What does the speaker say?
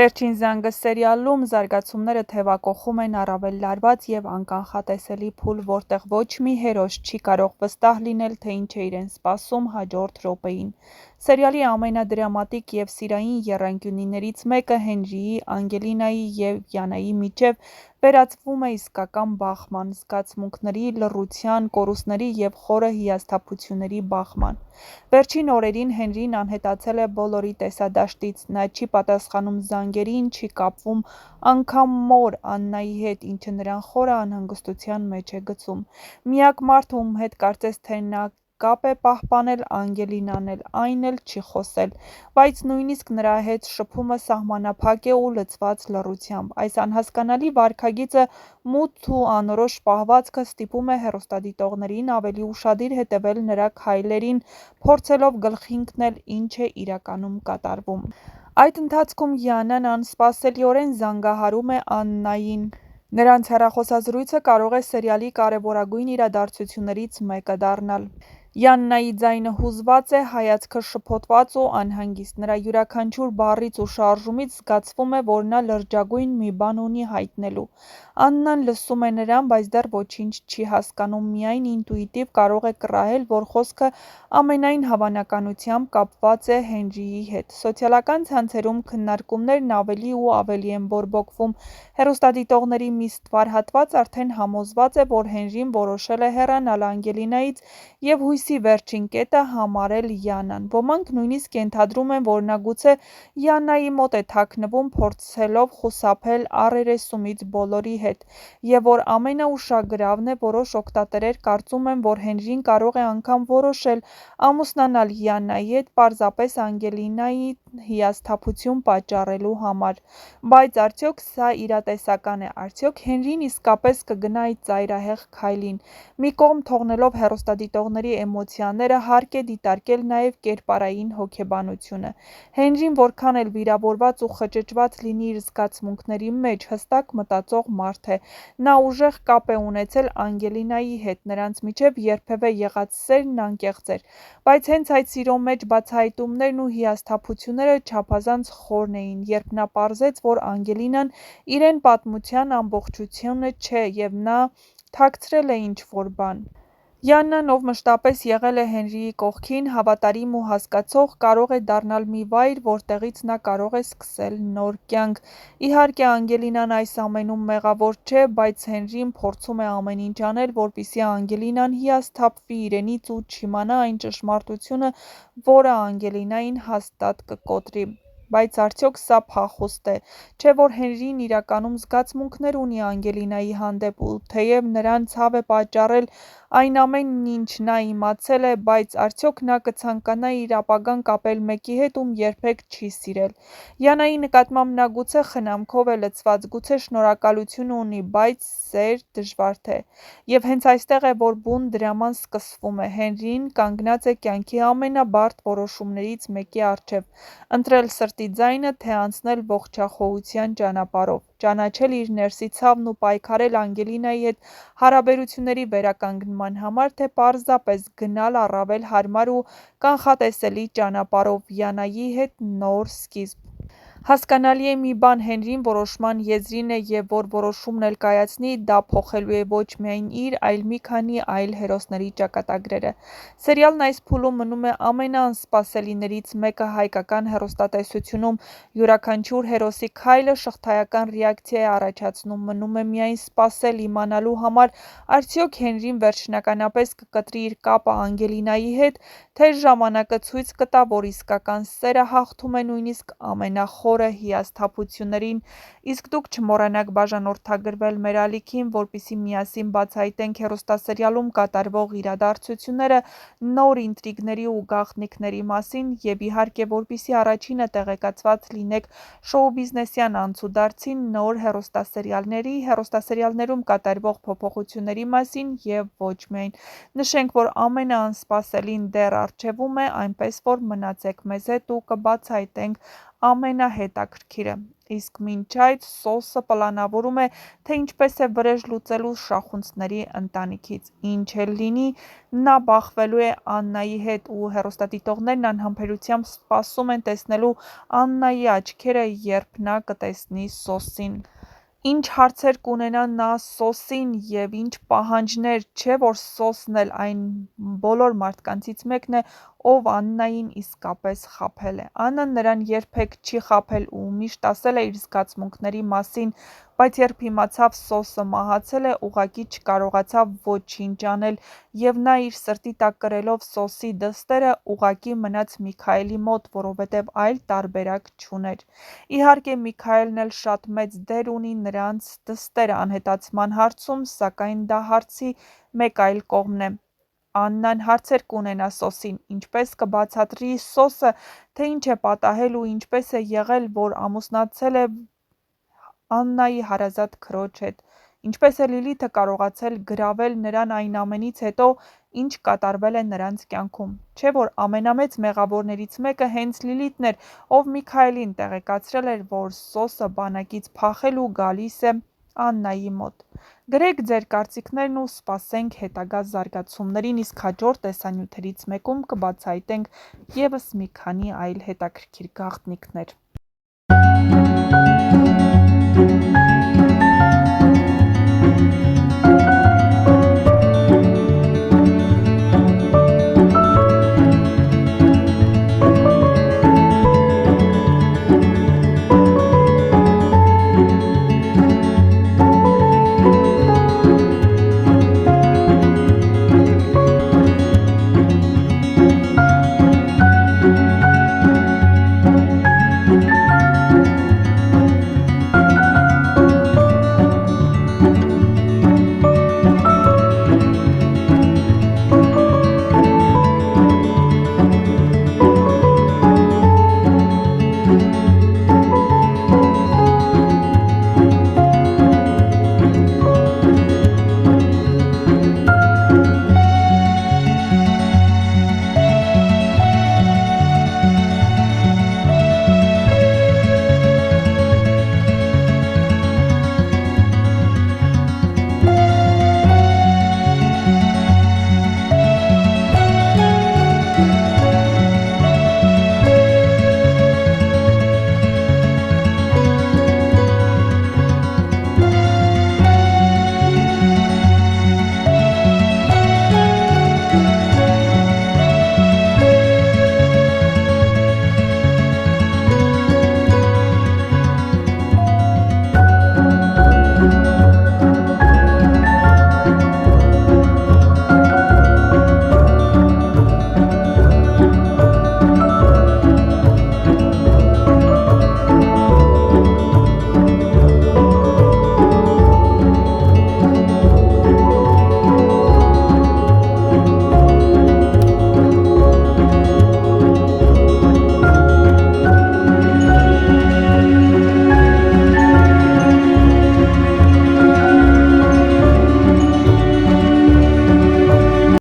Վերջին զանգը սերիալում զարգացումները թևակոխում են առավել լարված և անկանխատեսելի փուլ, որտեղ ոչ մի հերոս չի կարող վստահ լինել, թե ինչ է իրեն սպասում հաջորդ րոպեին։ Սերիալի ամենադրամատիկ և սիրային եռանկյունիներից մեկը Հենրիի, Անգելինայի և Յանայի միջև վերածվում է իսկական բախման, զգացմունքների լռության, կորուստների և խորը հիասթափությունների բախման։ Վերջին օրերին Հենրին անհետացել է բոլորի տեսադաշտից, նա չի պատասխանում զանգերին, չի կապվում անգամ մոր Աննայի հետ, ինչը նրան խորը անհանգստության մեջ է գցում։ Միակ մարդը, ում հետ կարծես թե նա կապ է պահպանել, Անգելինան էլ, այն էլ չի խոսել, բայց նույնիսկ նրա հետ շփումը սահմանափակ է ու լցված լռությամբ։ Այս անհասկանալի վարքագիծը մութ ու անորոշ պահվածքը ստիպում է հեռուստադիտողներին ավելի ուշադիր հետևել նրա քայլերին, փորձելով գլխի ընկնել ինչ է իրականում կատարվում։ Այդ ընթացքում Յանան անսպասելիորեն զանգահարում է Աննային։ Նրանց հեռախոսազրույցը կարող է սերիալի կարևորագույն իրադարձություններից մեկը դառնալ։ Յաննայի ձայնը հուզված է, հայացքը շփոթված ու անհանգիստ։ Նրա յուրաքանչյուր բառից ու շարժումից զգացվում է, որ նա լրջագույն մի բան ունի հայտնելու։ Աննան լսում է նրան, բայց դեռ ոչինչ չի հասկանում, միայն ինտուիտիվ կարող է կռահել, որ խոսքը ամենայն հավանականությամբ կապված է Հենրիի հետ։ Սոցիալական ցանցերում քննարկումներն ավելի ու ավելի են բորբոքվում։ Հեռուստադիտողների մի ստվար հատված արդեն համոզված է, որ Հենրին որոշել է հեռանալ Անգելինայից և հույսի վերջին կետը համարել Յանան։ Ոմանք նույնիսկ ենթադրում են, որ նա գուցե Յանայի մոտ է թաքնվում, փորձելով խուսափել առերեսումից բոլորի հետ, և որ ամենաուշագրավն է, որոշ օգտատերեր կարծում են, որ Հենրին կարող է անգամ որոշել ամուսնանալ Յանայի հետ պարզապես Անգելինայի հիասթափություն պատճառելու համար։ Բայց արդյոք սա իրատեսական է, արդյոք Հենրին իսկապես կգնա այդ ծայրահեղ քայլին։ Մի կողմ թողնելով հեռուստադիտողների էմոցիաները, հարկ է դիտարկել նաև կերպարային հոգեբանությունը։ Հենրին որքան էլ վիրավորված ու խճճված լինի իր զգացմունքների մեջ, հստակ մտածող մարդ է։ Նա ուժեղ կապ է ունեցել Անգելինայի հետ, նրանց միջև երբևէ եղած սերն անկեղծ էր, բայց հենց այդ սիրո մեջ բացահայտումներն ու հիասթափությունները չափազանց խորն էին, երբ նա պարզեց, որ Անգելինան իրեն պատմության ամբողջությունը չէ, և նա թաքցրել է ինչ-որ բան։ Յաննան, ով մշտապես եղել է Հենրիի կողքին, հավատարիմ ու հասկացող, կարող է դառնալ մի վայր, որտեղից նա կարող է սկսել նոր կյանք։ Իհարկե, Անգելինան այս ամենում մեղավոր չէ, բայց Հենրին փորձում է ամեն ինչ անել, որպեսզի Անգելինան հիասթափվի իրենից ու չիմանա այն ճշմարտությունը, որը Անգելինային հաստատ կկոտրի։ Բայց արդյոք սա փախուստ է։ Չէ՞ որ Հենրին իրականում զգացմունքներ ունի Անգելինայի հանդեպ, ու թեև նրան ցավ է պատճառել այն ամենն, ինչ նա իմացել է, բայց արդյոք նա կցանկանա իր ապագան կապել մեկի հետ, ում երբեք չի սիրել։ Յանայի նկատմամբ նա գուցե խնամքով է լցված, գուցե շնորհակալություն ունի, բայց սեր դժվար թե։ Եվ հենց այստեղ է, որ բուն դրաման սկսվում է։ Հենրին կանգնած է կյանքի ամենաբարդ որոշումներից մեկի առջև՝ ընտրել սրտի ձայնը, թե անցնել ողջախոհության ճանապարհով, ճանաչել իր ներսի ցավն ու պայքարել Անգելինայի հետ հարաբերությունների վերականգնման համար, թե պարզապես գնալ առավել հարմար ու կանխատեսելի ճանապարհով՝ Յանայի հետ նոր սկիզբ։ Հասկանալի է մի բան՝ Հենրին որոշման եզրին է, և որ որոշում էլ կայացնի, դա փոխելու է ոչ միայն իր, այլ մի քանի այլ հերոսների ճակատագրերը։ Սերիալն այս փուլում մնում է ամենաանսպասելիներից մեկը հայկական հեռուստատեսությունում։ Յուրաքանչյուր հերոսի քայլը շղթայական ռեակցիա է առաջացնում, մնում է միայն սպասել իմանալու համար՝ արդյոք Հենրին վերջնականապես կկտրի իր կապը Անգելինայի հետ, թե ժամանակը ցույց կտա, որ իսկական սերը հաղթում է նույնիսկ ամենախորը հիասթափություններին։ Իսկ դուք չմոռանաք բաժանորդագրվել մեր ալիքին, որպեսզի միասին բացահայտենք հեռուստասերիալում կատարվող իրադարձությունները, նոր ինտրիգների ու գաղտնիքների մասին, և իհարկե, որպեսզի առաջինը տեղեկացված լինեք շոու-բիզնեսյան անցուդարձի, նոր հեռուստասերիալների, հեռուստասերիալներում կատարվող փոփոխությունների մասին և ոչ միայն։ Նշենք, որ ամենաանսպասելին դեռ առջևում է, այնպես որ մնացեք մեզ հետ ու կբացահայտենք ամենահետաքրքիրը, իսկ մինչ այդ Սոսը պլանավորում է, թե ինչպես է վրեժ լուծելու շախունցների ընտանիքից։ Ինչ էլ լինի, նա բախվելու է Աննայի հետ, ու հեռուստադիտողներն անհամբերությամբ սպասում են տեսնելու Աննայի աչքերը, երբ նա կտեսնի Սոսին։ Ինչ հարցեր կունենա նա Սոսին և ինչ պահանջներ, չէ՞ որ Սոսն էլ այն բոլոր մարդկանցից մեկն է, ով Աննային իսկապես խաբել է։ Աննան նրան երբեք չի խաբել ու միշտ ասել է իր զգացմունքների մասին, բայց երբ իմացավ Սոսը մահացել է, ուղղակի չկարողացավ ոչինչ անել, և նա իր սրտի տակ կրելով Սոսի դստերը, ուղղակի մնաց Միքայելի մոտ, որովհետև այլ տարբերակ չուներ։ Իհարկե, Միքայելն էլ շատ մեծ դեր ունի նրանց դստերը անհետացման հարցում, սակայն դա հարցի մեկ այլ կողմն է։ Աննան հարցեր կունենա Սոսին, ինչպես կբացատրի Սոսը, թե ինչ է պատահել ու ինչպես է եղել, որ ամուսնացել է Աննայի հարազատ քրոջ հետ, ինչպես է Լիլիթը կարողացել գրավել նրան այն ամենից հետո, ինչ կատարվել է նրանց կյանքում։ Չէ՞ որ ամենամեծ մեղավորներից մեկը հենց Լիլիթն էր, ով Միքայելին տեղեկացրել էր, որ Սոսը բանակից փախել ու գալիս է Աննայի մոտ։ Գրեք ձեր կարծիքներն ու սպասենք հետագա զարգացումներին, իսկ հաջորդ տեսանյութերից մեկում կբացահայտենք ևս մի քանի այլ հետաքրքիր գաղտնիքներ։